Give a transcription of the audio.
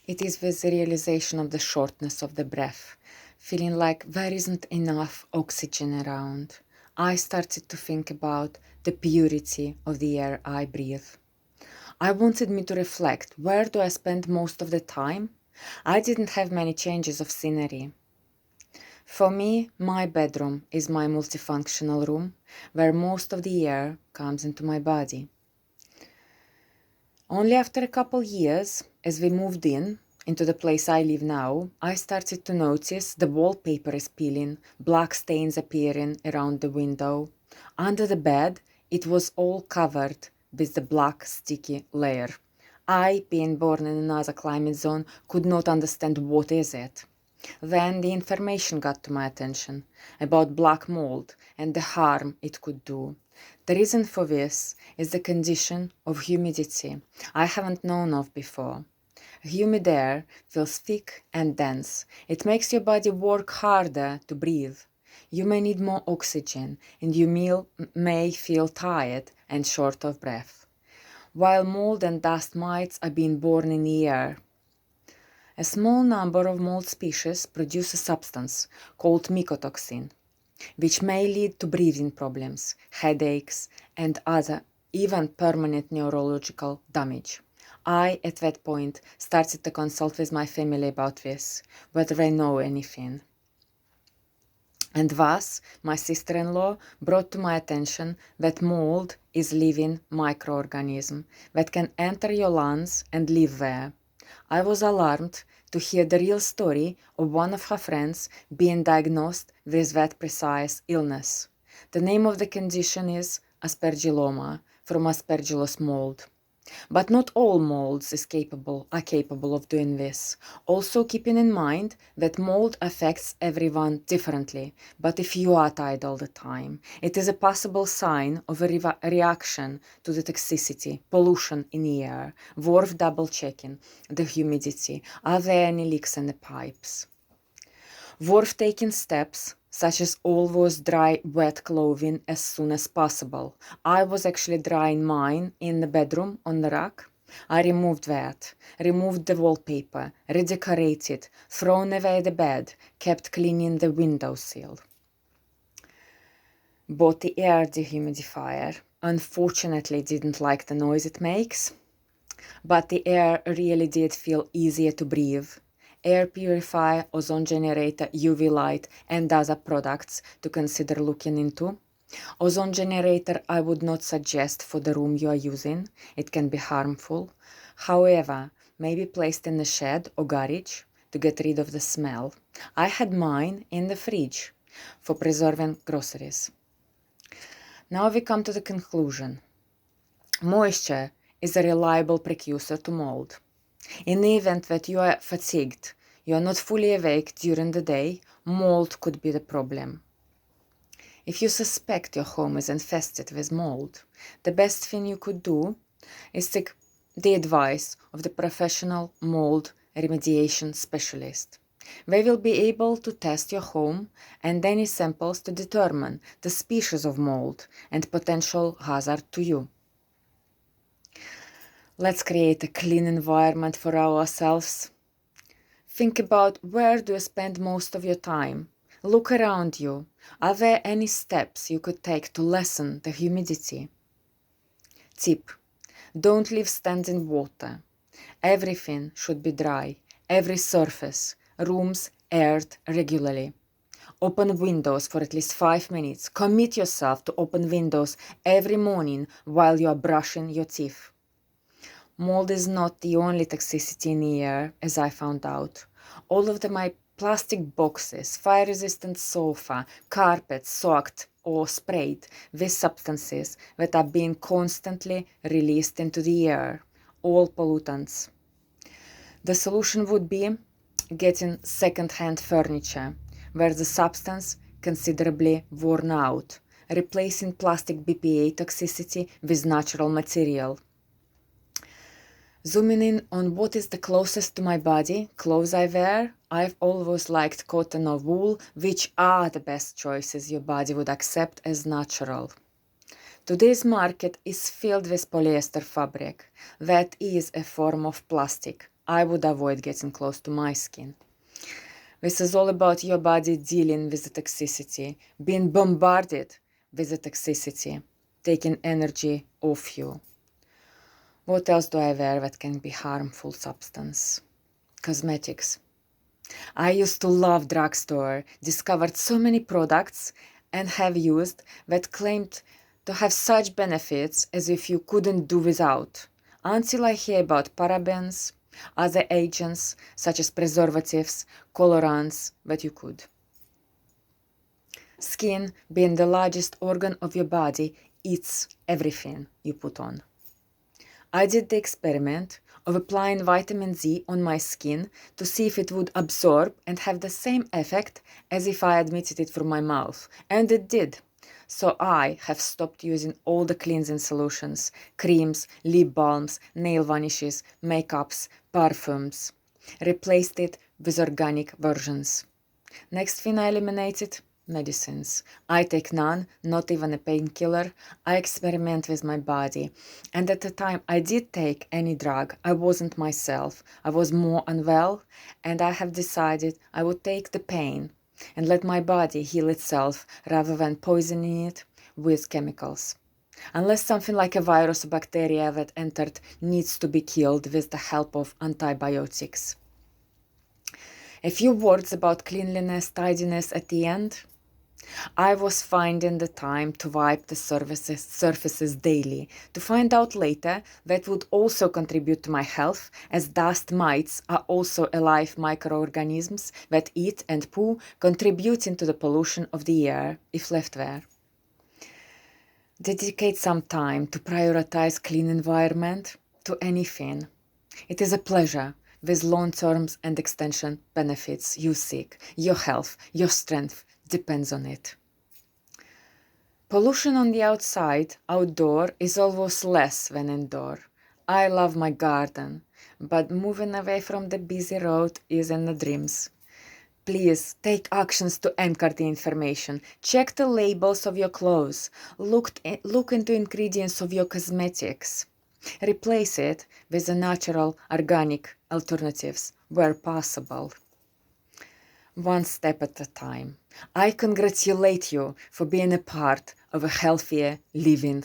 It is with the realization of the shortness of the breath, feeling like there isn't enough oxygen around. I started to think about the purity of the air I breathe. I wanted me to reflect, where do I spend most of the time? I didn't have many changes of scenery. For me, my bedroom is my multifunctional room where most of the air comes into my body. Only after a couple years, as we moved into the place I live now, I started to notice the wallpaper is peeling, black stains appearing around the window. Under the bed, it was all covered with the black sticky layer. I, being born in another climate zone, could not understand what is it. Then the information got to my attention about black mold and the harm it could do. The reason for this is the condition of humidity I haven't known of before. Humid air feels thick and dense. It makes your body work harder to breathe. You may need more oxygen and you may feel tired and short of breath. While mold and dust mites are being born in the air, a small number of mold species produce a substance called mycotoxin, which may lead to breathing problems, headaches, and other, even permanent neurological damage. I, at that point, started to consult with my family about this, whether they know anything. And thus, my sister-in-law brought to my attention that mold is living microorganism that can enter your lungs and live there. I was alarmed to hear the real story of one of her friends being diagnosed with that precise illness. The name of the condition is aspergilloma, from aspergillus mold. But not all molds are capable of doing this. Also keeping in mind that mold affects everyone differently, but if you are tired all the time, it is a possible sign of a reaction to the toxicity, pollution in the air, worth double checking the humidity. Are there any leaks in the pipes? Worth taking steps such as always dry wet clothing as soon as possible. I was actually drying mine in the bedroom on the rack. I removed that, removed the wallpaper, redecorated, thrown away the bed, kept cleaning the windowsill. Bought the air dehumidifier. Unfortunately, didn't like the noise it makes, but the air really did feel easier to breathe. Air purifier, ozone generator, UV light, and other products to consider looking into. Ozone generator I would not suggest for the room you are using. It can be harmful. However, may be placed in the shed or garage to get rid of the smell. I had mine in the fridge for preserving groceries. Now we come to the conclusion. Moisture is a reliable precursor to mold. In the event that you are fatigued, you are not fully awake during the day, mold could be the problem. If you suspect your home is infested with mold, the best thing you could do is seek the advice of the professional mold remediation specialist. They will be able to test your home and any samples to determine the species of mold and potential hazard to you. Let's create a clean environment for ourselves. Think about, where do you spend most of your time? Look around you. Are there any steps you could take to lessen the humidity? Tip: don't leave standing water. Everything should be dry. Every surface. Rooms aired regularly. Open windows for at least 5 minutes. Commit yourself to open windows every morning while you are brushing your teeth. Mold is not the only toxicity in the air, as I found out. All of my plastic boxes, fire-resistant sofa, carpets soaked or sprayed with substances that are being constantly released into the air, all pollutants. The solution would be getting second-hand furniture, where the substance considerably worn out, replacing plastic BPA toxicity with natural material. Zooming in on what is the closest to my body, clothes I wear, I've always liked cotton or wool, which are the best choices your body would accept as natural. Today's market is filled with polyester fabric. That is a form of plastic, I would avoid getting close to my skin. This is all about your body dealing with the toxicity, being bombarded with the toxicity, taking energy off you. What else do I wear that can be harmful substance? Cosmetics. I used to love drugstore, discovered so many products and have used that claimed to have such benefits as if you couldn't do without, until I hear about parabens, other agents such as preservatives, colorants that you could. Skin, being the largest organ of your body, eats everything you put on. I did the experiment of applying vitamin Z on my skin to see if it would absorb and have the same effect as if I admitted it through my mouth, and it did. So I have stopped using all the cleansing solutions, creams, lip balms, nail varnishes, makeups, perfumes. Replaced it with organic versions. Next thing I eliminated: medicines. I take none, not even a painkiller. I experiment with my body. And at the time I did take any drug, I wasn't myself. I was more unwell, and I have decided I would take the pain and let my body heal itself rather than poisoning it with chemicals. Unless something like a virus or bacteria that entered needs to be killed with the help of antibiotics. A few words about cleanliness, tidiness at the end. I was finding the time to wipe the surfaces daily, to find out later that would also contribute to my health, as dust mites are also alive microorganisms that eat and poo, contributing to the pollution of the air if left there. Dedicate some time to prioritize clean environment to anything. It is a pleasure with long-term and extension benefits you seek. Your health, your strength depends on it. Pollution on the outside, outdoor, is always less than indoor. I love my garden, but moving away from the busy road is in the dreams. Please take actions to anchor the information. Check the labels of your clothes. Look into ingredients of your cosmetics. Replace it with the natural, organic alternatives where possible. One step at a time. I congratulate you for being a part of a healthier living